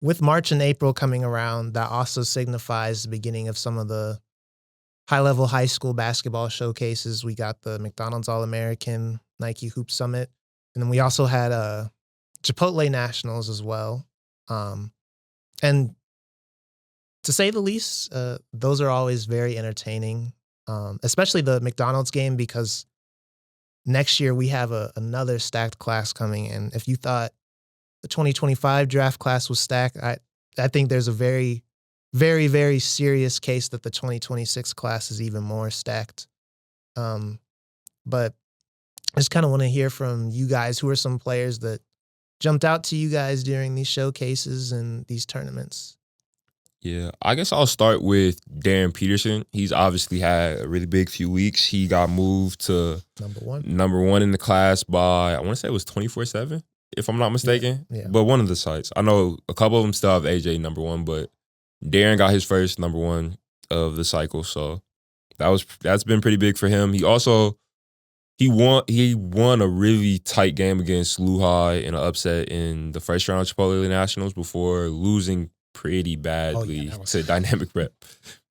with March and April coming around, that also signifies the beginning of some of the high-level high school basketball showcases. We got the McDonald's All-American, Nike Hoop Summit, and then we also had Chipotle Nationals as well. And to say the least, those are always very entertaining, especially the McDonald's game, because next year we have another stacked class coming in. If you thought the 2025 draft class was stacked, I think there's a very, very, very serious case that the 2026 class is even more stacked. But I just kind of want to hear from you guys, who are some players that jumped out to you guys during these showcases and these tournaments. Yeah, I guess I'll start with Darren Peterson. He's obviously had a really big few weeks. He got moved to number one in the class by, I want to say it was 24/7, if I'm not mistaken. Yeah. But one of the sites. I know a couple of them still have AJ number one, but Darren got his first number one of the cycle. So that's been pretty big for him. He also he won a really tight game against Lehigh in an upset in the first round of Chipotle Nationals before losing pretty badly to Dynamic Rep.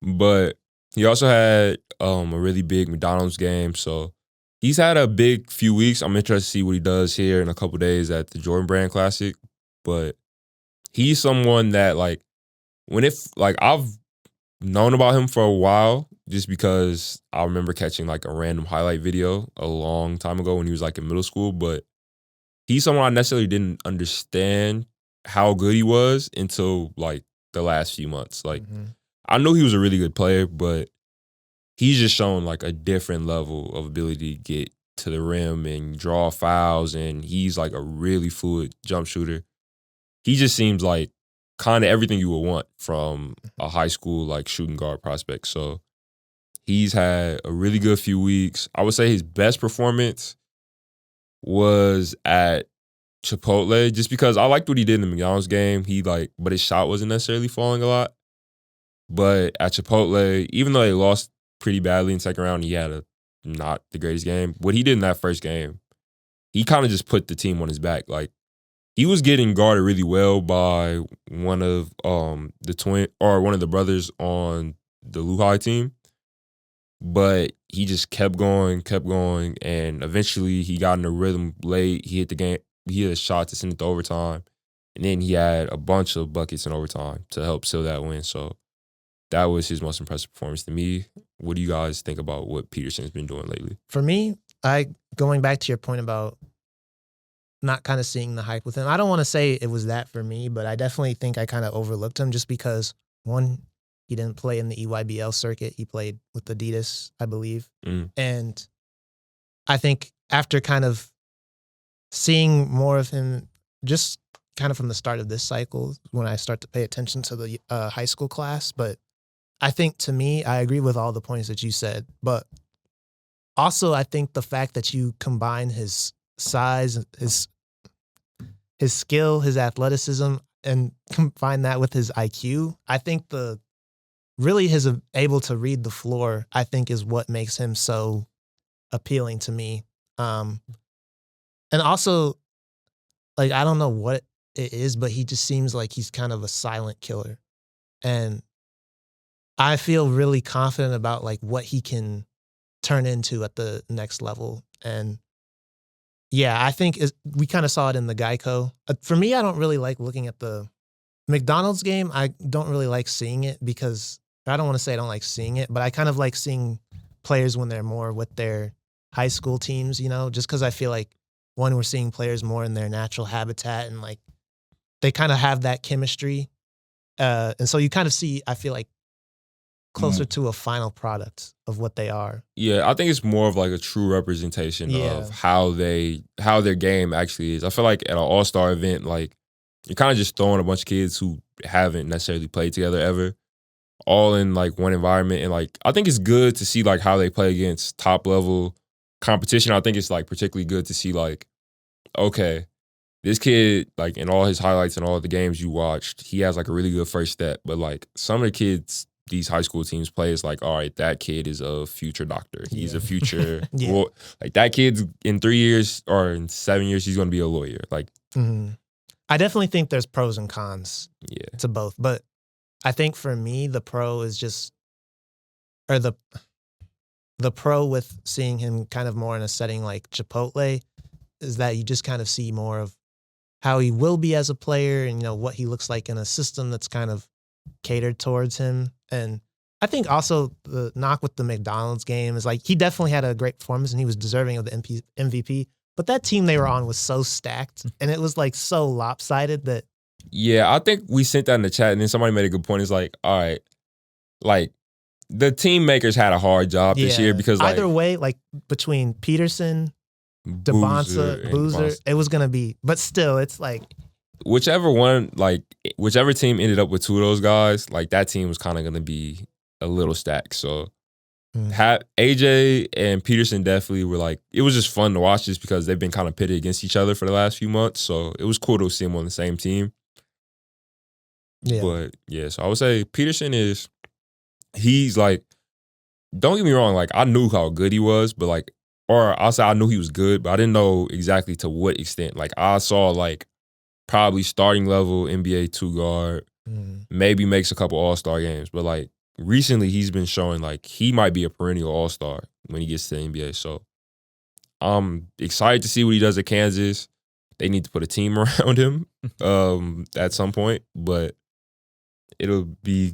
But he also had a really big McDonald's game. So he's had a big few weeks. I'm interested to see what he does here in a couple days at the Jordan Brand Classic. But he's someone that I've known about him for a while just because I remember catching like a random highlight video a long time ago when he was like in middle school. But he's someone I necessarily didn't understand how good he was until like the last few months. Like I knew he was a really good player, but he's just shown like a different level of ability to get to the rim and draw fouls, and he's like a really fluid jump shooter. He just seems like kind of everything you would want from a high school like shooting guard prospect. So he's had a really good few weeks. I would say his best performance was at Chipotle, just because I liked what he did in the McDonald's game. But his shot wasn't necessarily falling a lot. But at Chipotle, even though they lost pretty badly in the second round, he had not the greatest game. What he did in that first game, he kind of just put the team on his back. Like, he was getting guarded really well by one of one of the brothers on the Lehigh team. But he just kept going, and eventually he got in a rhythm late. He hit a shot to send it to overtime, and then he had a bunch of buckets in overtime to help seal that win. So that was his most impressive performance to me. What do you guys think about what Peterson's been doing lately? For me, going back to your point about not kind of seeing the hype with him, I don't want to say it was that for me, but I definitely think I kind of overlooked him just because, one, he didn't play in the EYBL circuit. He played with Adidas, I believe. And I think after kind of seeing more of him just kind of from the start of this cycle, when I start to pay attention to the high school class. But I think, to me, I agree with all the points that you said. But also, I think the fact that you combine his size, his skill, his athleticism, and combine that with his IQ, I think his able to read the floor, I think, is what makes him so appealing to me. And also, like, I don't know what it is, but he just seems like he's kind of a silent killer. And I feel really confident about like what he can turn into at the next level. And yeah, I think we kind of saw it in the Geico. For me, I don't really like looking at the McDonald's game. I don't really like seeing it because I don't want to say I don't like seeing it, but I kind of like seeing players when they're more with their high school teams, just because I feel like, one, we're seeing players more in their natural habitat and like they kind of have that chemistry. And so you kind of see, I feel like, closer to a final product of what they are. Yeah, I think it's more of like a true representation of how their game actually is. I feel like at an all-star event, like, you're kind of just throwing a bunch of kids who haven't necessarily played together ever, all in like one environment. And like, I think it's good to see like how they play against top level competition. I think it's like particularly good to see like, okay, this kid, like in all his highlights and all the games you watched, he has like a really good first step. But like some of the kids these high school teams play, it's like, all right, that kid is a future doctor. He's a future, like that kid's in 3 years or in 7 years, he's going to be a lawyer. Like, I definitely think there's pros and cons to both. But I think for me, the pro is just, or the pro with seeing him kind of more in a setting like Chipotle is that you just kind of see more of how he will be as a player and, what he looks like in a system that's kind of catered towards him. And I think also the knock with the McDonald's game is like he definitely had a great performance and he was deserving of the MVP. But that team they were on was so stacked and it was like so lopsided that. Yeah, I think we sent that in the chat and then somebody made a good point. It's like, all right, like the team makers had a hard job this year because like, either way, like between Peterson, Dybantsa, Boozer, it was going to be, but still it's like. Whichever team ended up with two of those guys, like that team was kind of going to be a little stacked. So AJ and Peterson definitely were like, it was just fun to watch just because they've been kind of pitted against each other for the last few months. So it was cool to see them on the same team. Yeah. But yeah, so I would say Peterson he's like, don't get me wrong, like I knew how good he was, but like, or I'll say I knew he was good, but I didn't know exactly to what extent. Like I saw like probably starting level NBA 2 guard, maybe makes a couple all-star games, but like recently he's been showing like he might be a perennial all-star when he gets to the NBA. So I'm excited to see what he does at Kansas. They need to put a team around him at some point, but it'll be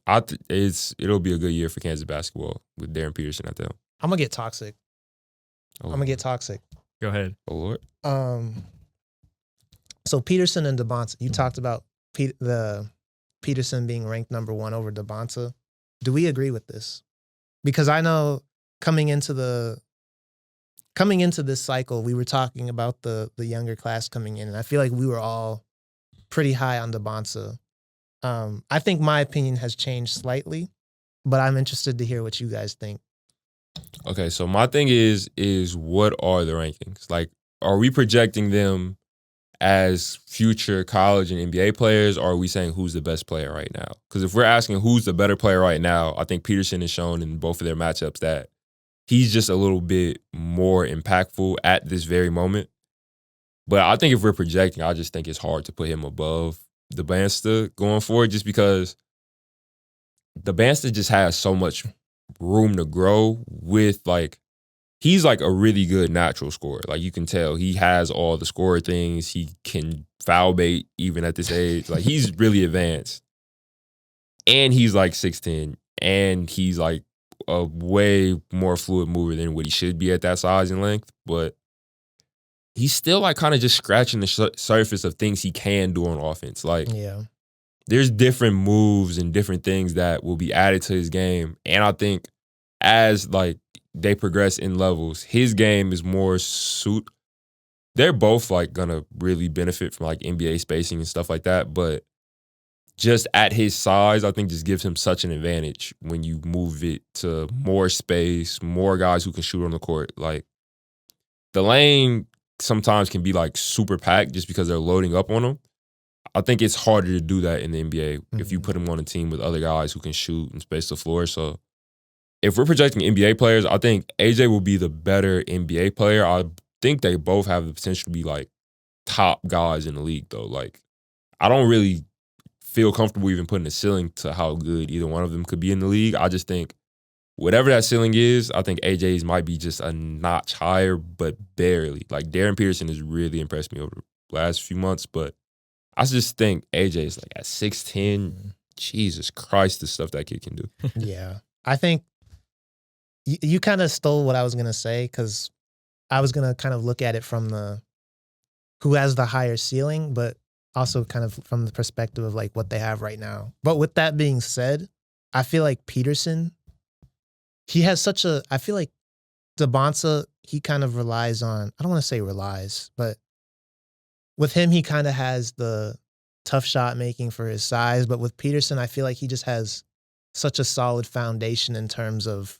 a good year for Kansas basketball with Darren Peterson at the helm. I'm gonna get toxic. Oh, I'm gonna get toxic. Go ahead. Oh Lord. So Peterson and Dybantsa, you talked about the Peterson being ranked number 1 over Dybantsa. Do we agree with this? Because I know coming into this cycle, we were talking about the younger class coming in, and I feel like we were all pretty high on Dybantsa. I think my opinion has changed slightly, but I'm interested to hear what you guys think. Okay, so my thing is what are the rankings? Like, are we projecting them as future college and NBA players, or are we saying who's the best player right now? Because if we're asking who's the better player right now, I think Peterson has shown in both of their matchups that he's just a little bit more impactful at this very moment. But I think if we're projecting, I just think it's hard to put him above Dybantsa going forward just because Dybantsa just has so much room to grow with like, he's like a really good natural scorer. Like you can tell he has all the scorer things. He can foul bait even at this age. Like he's really advanced. And he's like 6'10", and he's like a way more fluid mover than what he should be at that size and length. But he's still like kind of just scratching the surface of things he can do on offense. Like there's different moves and different things that will be added to his game. And I think as like they progress in levels, his game is more they're both like gonna really benefit from like NBA spacing and stuff like that. But just at his size, I think just gives him such an advantage when you move it to more space, more guys who can shoot on the court. Like the lane sometimes can be like super packed just because they're loading up on him. I think it's harder to do that in the NBA if you put him on a team with other guys who can shoot and space the floor. So if we're projecting NBA players, I think AJ will be the better NBA player. I think they both have the potential to be like top guys in the league though. Like I don't really feel comfortable even putting a ceiling to how good either one of them could be in the league. I just think whatever that ceiling is, I think AJ's might be just a notch higher, but barely. Like Darren Peterson has really impressed me over the last few months, but I just think AJ is like at 6'10", Jesus Christ, the stuff that kid can do. Yeah. I think you kind of stole what I was going to say because I was going to kind of look at it from the who has the higher ceiling, but also kind of from the perspective of like what they have right now. But with that being said, I feel like Peterson, he has I feel like Dybantsa, he kind of relies on, I don't want to say relies, but with him, he kind of has the tough shot making for his size. But with Peterson, I feel like he just has such a solid foundation in terms of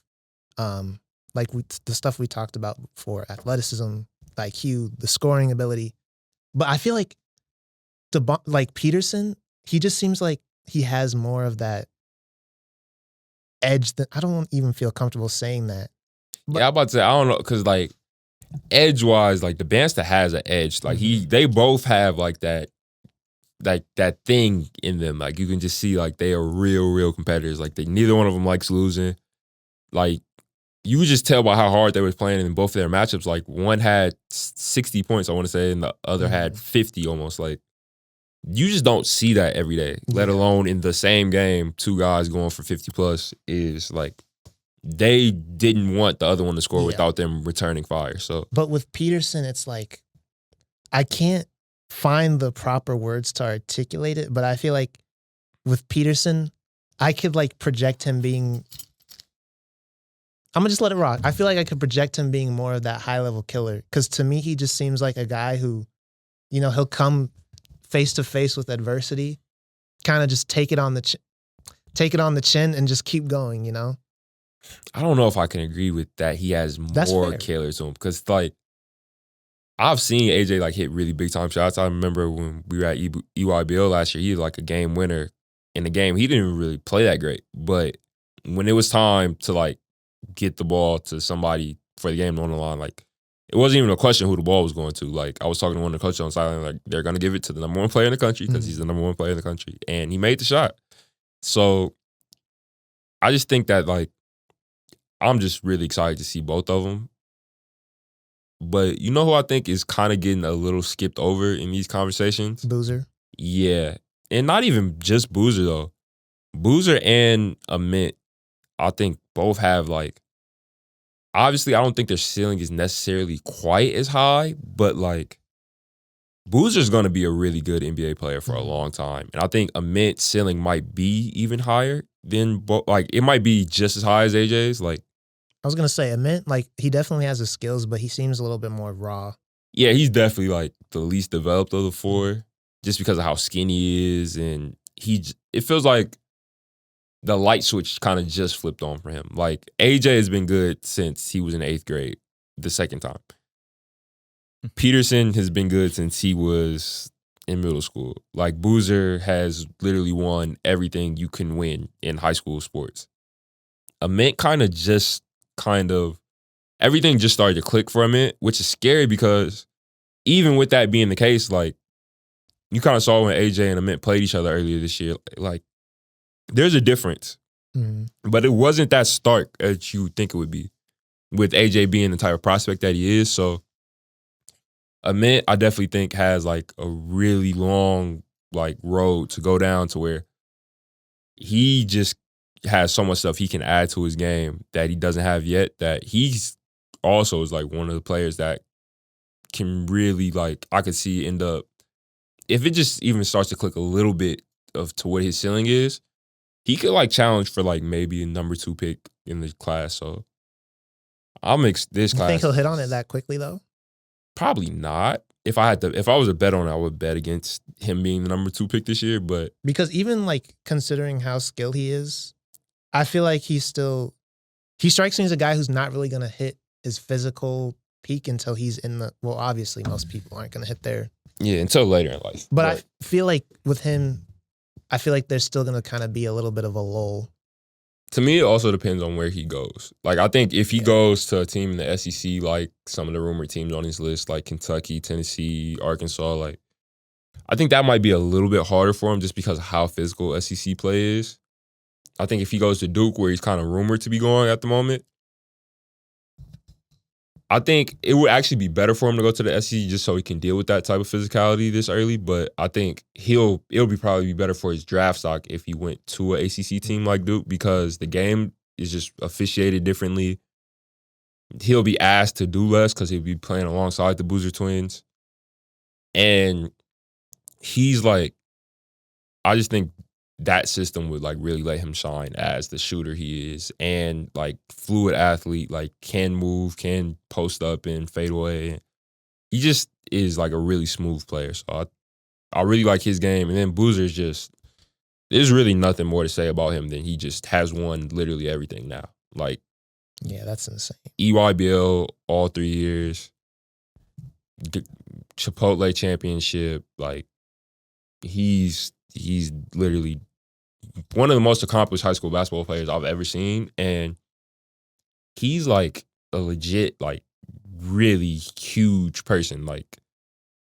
the stuff we talked about before, athleticism, the IQ, the scoring ability. But I feel like Peterson, he just seems like he has more of that edge. I don't even feel comfortable saying that. But, yeah, I'm about to say, I don't know, because like edge-wise, like Dybantsa has an edge. Like they both have like that like that thing in them. Like you can just see like they are real competitors. Like neither one of them likes losing. Like you would just tell by how hard they was playing in both of their matchups. Like one had 60 points, I want to say, and the other had 50 almost. Like you just don't see that every day, let alone in the same game, two guys going for 50 plus is like they didn't want the other one to score without them returning fire. So, but with Peterson, it's like I can't find the proper words to articulate it, but I feel like with Peterson, I could like project him being. I'm gonna just let it rock. I feel like I could project him being more of that high level killer because to me, he just seems like a guy who, you know, he'll come face to face with adversity, kind of just take it on the chin and just keep going. You know. I don't know if I can agree with that. He has more killer to him because like I've seen AJ like hit really big time shots. I remember when we were at EYBL last year, he was like a game winner in the game. He didn't really play that great, but when it was time to like get the ball to somebody for the game on the line, like it wasn't even a question who the ball was going to. Like I was talking to one of the coaches on the sideline, like they're gonna give it to the number one player in the country because he's the number one player in the country, and he made the shot. So I just think that like I'm just really excited to see both of them. But you know who I think is kind of getting a little skipped over in these conversations? Boozer. Yeah, and not even just Boozer though. Boozer and Amit, I think both have like, obviously I don't think their ceiling is necessarily quite as high, but like Boozer's going to be a really good NBA player for a long time. And I think Amit's ceiling might be even higher than, like it might be just as high as AJ's. Like I was going to say Amit, like he definitely has the skills, but he seems a little bit more raw. Yeah, he's definitely like the least developed of the four just because of how skinny he is. And it feels like the light switch kind of just flipped on for him. Like AJ has been good since he was in 8th grade, the second time. Peterson has been good since he was in middle school. Like Boozer has literally won everything you can win in high school sports. Amit everything just started to click for Amit, which is scary because even with that being the case, like you kind of saw when AJ and Amit played each other earlier this year, like there's a difference, but it wasn't that stark as you think it would be with AJ being the type of prospect that he is. So Amit, I definitely think has like a really long like road to go down to where he just has so much stuff he can add to his game that he doesn't have yet, that he's also is like one of the players that can really like, I could see end up, if it just even starts to click a little bit to what his ceiling is, he could like challenge for like maybe a number 2 pick in the class. So I'll mix this class. You think he'll hit on it that quickly though? Probably not. If I was a bet on it, I would bet against him being the number 2 pick this year. But because even like considering how skilled he is, I feel like he strikes me as a guy who's not really going to hit his physical peak until he's in the, well, obviously most people aren't going to hit their. Yeah, until later in life. But I feel like with him, I feel like there's still going to kind of be a little bit of a lull. To me, it also depends on where he goes. Like, I think if he goes to a team in the SEC, like some of the rumored teams on his list, like Kentucky, Tennessee, Arkansas, like, I think that might be a little bit harder for him just because of how physical SEC play is. I think if he goes to Duke, where he's kind of rumored to be going at the moment, I think it would actually be better for him to go to the SEC just so he can deal with that type of physicality this early. But I think it'll probably be better for his draft stock if he went to an ACC team like Duke, because the game is just officiated differently. He'll be asked to do less because he'll be playing alongside the Boozer twins. And he's like, I just think that system would like really let him shine as the shooter he is, and like fluid athlete, like can move, can post up and fade away. He just is like a really smooth player. So I really like his game. And then Boozer's just, there's really nothing more to say about him than he just has won literally everything now. Like, yeah, that's insane. EYBL all 3 years, the Chipotle championship. Like he's literally one of the most accomplished high school basketball players I've ever seen. And he's like a legit, like really huge person, like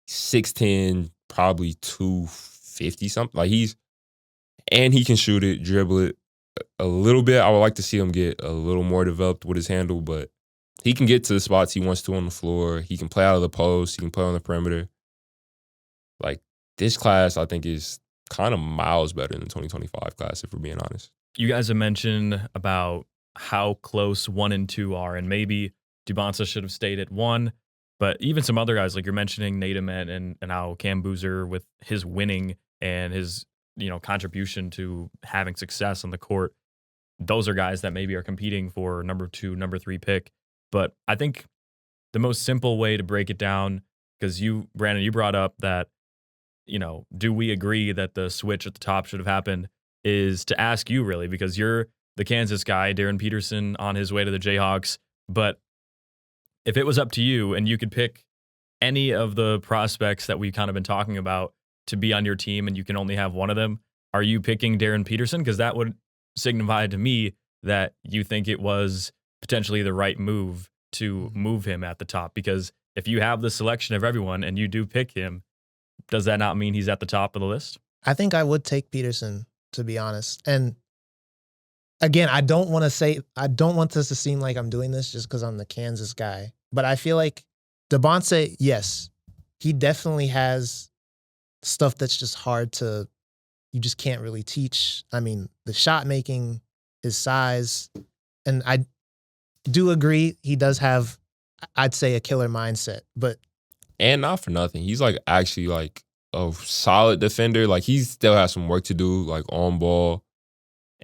6'10", probably 250 50 something. Like he can shoot it, dribble it a little bit. I would like to see him get a little more developed with his handle, but he can get to the spots he wants to on the floor. He can play out of the post. He can play on the perimeter. Like, this class, I think, is kind of miles better than the 2025 class, if we're being honest. You guys have mentioned about how close 1 and 2 are, and maybe Dybantsa should have stayed at 1. But even some other guys, like you're mentioning Nate Ament and how Cam Boozer, with his winning and his contribution to having success on the court, those are guys that maybe are competing for number 2, number 3 pick. But I think the most simple way to break it down, because you, Brandon, you brought up that, do we agree that the switch at the top should have happened, is to ask you really, because you're the Kansas guy, Darren Peterson on his way to the Jayhawks. But if it was up to you and you could pick any of the prospects that we've kind of been talking about to be on your team and you can only have one of them, are you picking Darren Peterson? Because that would signify to me that you think it was potentially the right move to move him at the top. Because if you have the selection of everyone and you do pick him, does that not mean he's at the top of the list? I think I would take Peterson, to be honest. And again, I don't want this to seem like I'm doing this just because I'm the Kansas guy. But I feel like Dybantsa, yes, he definitely has stuff that's just you just can't really teach. I mean, the shot making, his size, and I do agree he does have, I'd say, a killer mindset. And not for nothing, he's like actually like a solid defender. Like, he still has some work to do, like on ball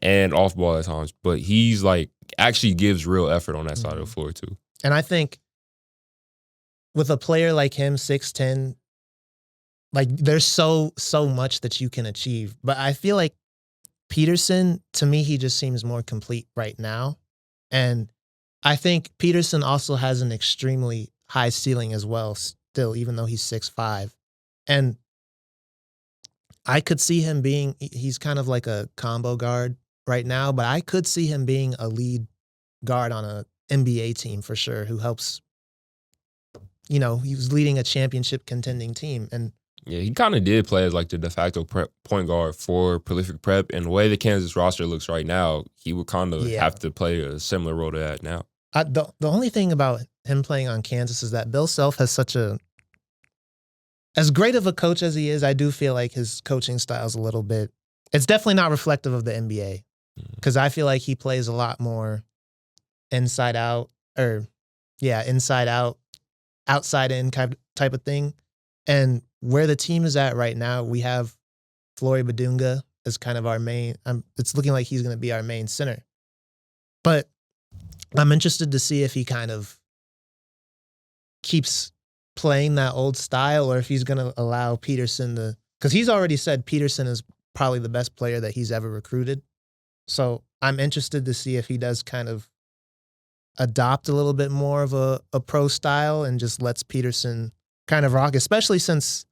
and off ball at times. But he's like actually gives real effort on that side of the floor too. And I think with a player like him, 6'10", like there's so much that you can achieve. But I feel like Peterson, to me, he just seems more complete right now. And I think Peterson also has an extremely high ceiling as well still, even though he's 6'5". And I could see him he's kind of like a combo guard right now, but I could see him being a lead guard on a NBA team for sure, who helps, he was leading a championship contending team. And yeah, he kind of did play as like the de facto point guard for Prolific Prep. And the way the Kansas roster looks right now, he would kind of have to play a similar role to that now. The only thing about him playing on Kansas is that Bill Self has as great of a coach as he is, I do feel like his coaching style is a little bit, it's definitely not reflective of the NBA. Because I feel like he plays a lot more inside out, outside in type of thing. And where the team is at right now, we have Flory Badunga as kind of our main. It's looking like he's going to be our main center. But I'm interested to see if he kind of keeps playing that old style, or if he's going to allow Peterson because he's already said Peterson is probably the best player that he's ever recruited. So I'm interested to see if he does kind of adopt a little bit more of a pro style and just lets Peterson kind of rock, especially since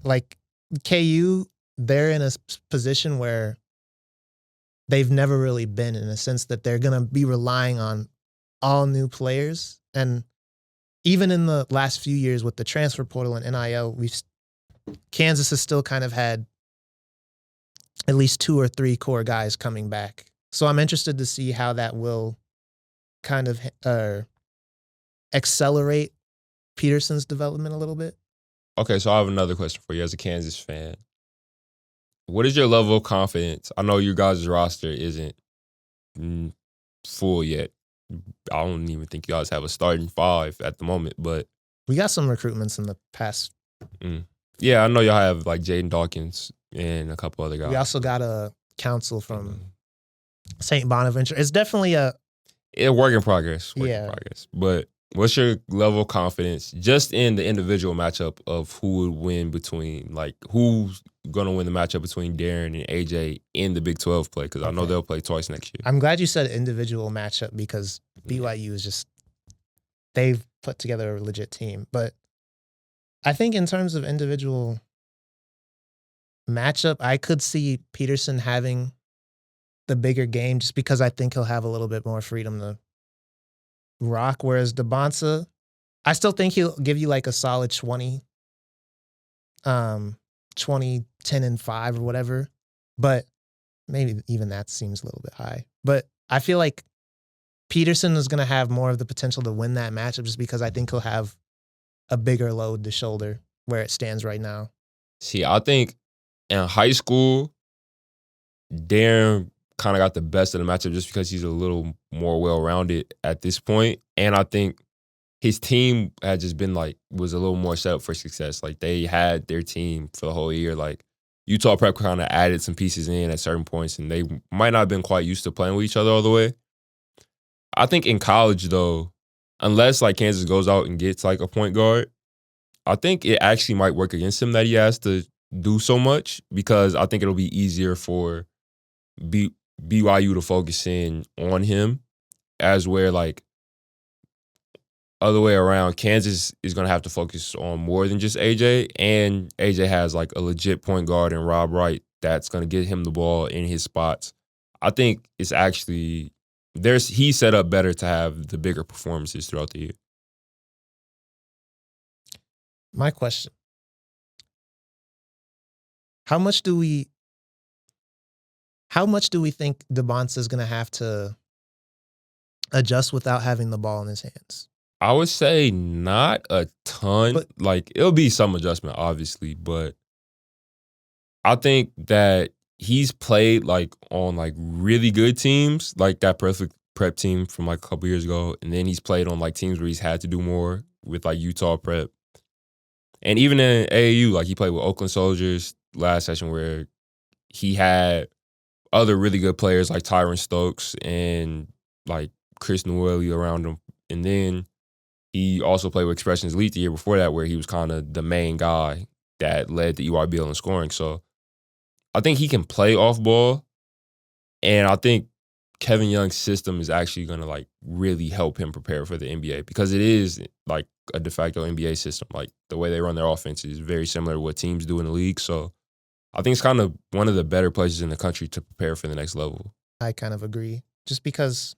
like KU, they're in a position where they've never really been, in a sense that they're going to be relying on all new players. And even in the last few years with the transfer portal and NIL, Kansas has still kind of had at least 2 or 3 core guys coming back. So I'm interested to see how that will kind of accelerate Peterson's development a little bit. Okay, so I have another question for you as a Kansas fan. What is your level of confidence? I know your guys' roster isn't full yet. I don't even think you guys have a starting 5 at the moment, but we got some recruitments in the past. Yeah, I know y'all have like Jaden Dawkins and a couple other guys. We also got a counsel from St. Bonaventure. It's definitely a work in progress. In progress. But what's your level of confidence just in the individual matchup of who would win between, like, who's going to win the matchup between Darren and AJ in the Big 12 play? Because I know they'll play twice next year. I'm glad you said individual matchup, because BYU is just, they've put together a legit team. But I think in terms of individual matchup, I could see Peterson having the bigger game just because I think he'll have a little bit more freedom to rock. Whereas Dybantsa, I still think he'll give you like a solid 20. 20, 10, and 5 or whatever. But maybe even that seems a little bit high. But I feel like Peterson is going to have more of the potential to win that matchup just because I think he'll have a bigger load to shoulder where it stands right now. See, I think in high school, Darren kind of got the best of the matchup just because he's a little more well-rounded at this point. And I think his team had just been was a little more set up for success. Like they had their team for the whole year. Like Utah Prep kind of added some pieces in at certain points and they might not have been quite used to playing with each other all the way. I think in college though, unless Kansas goes out and gets a point guard, I think it actually might work against him that he has to do so much because I think it'll be easier for BYU to focus in on him as where other way around, Kansas is going to have to focus on more than just AJ, and AJ has a legit point guard in Rob Wright that's going to get him the ball in his spots. I think it's actually he's set up better to have the bigger performances throughout the year. My question: How much do we think Dybantsa is going to have to adjust without having the ball in his hands? I would say not a ton. But, it'll be some adjustment, obviously, but I think that he's played on really good teams, like that perfect prep team from a couple years ago, and then he's played on teams where he's had to do more with Utah Prep. And even in AAU, he played with Oakland Soldiers last session where he had other really good players like Tyron Stokes and Chris Newelly around him. And then he also played with Expressions Elite the year before that where he was kind of the main guy that led the EYBL in scoring. So I think he can play off ball. And I think Kevin Young's system is actually going to really help him prepare for the NBA because it is a de facto NBA system. The way they run their offense is very similar to what teams do in the league. So I think it's kind of one of the better places in the country to prepare for the next level. I kind of agree. Just because,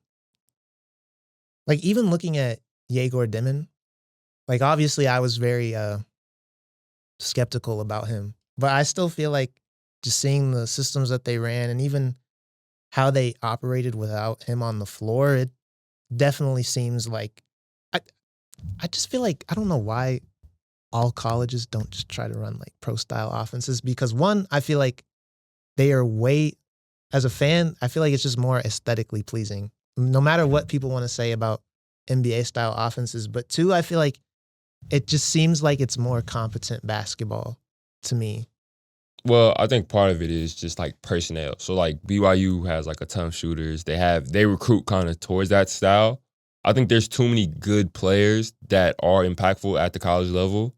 even looking at Yegor Dimon, obviously I was very skeptical about him. But I still feel just seeing the systems that they ran and even how they operated without him on the floor, it definitely seems I just feel I don't know why all colleges don't just try to run pro-style offenses because one, I feel they are as a fan, I feel it's just more aesthetically pleasing. No matter what people want to say about NBA-style offenses, but two, I feel it just seems it's more competent basketball to me. Well, I think part of it is just personnel. So BYU has a ton of shooters. They recruit kind of towards that style. I think there's too many good players that are impactful at the college level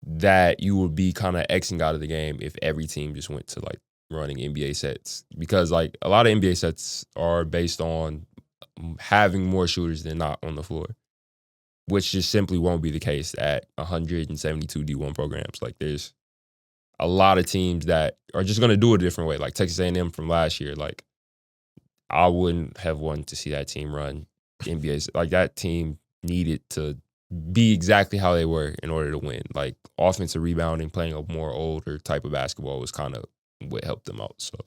that you would be kind of Xing out of the game if every team just went to running NBA sets. Because a lot of NBA sets are based on having more shooters than not on the floor, which just simply won't be the case at 172 D1 programs. There's a lot of teams that are just going to do it a different way. Texas A&M from last year, I wouldn't have wanted to see that team run NBA. That team needed to be exactly how they were in order to win. Offensive rebounding, playing a more older type of basketball was kind of what helped them out. So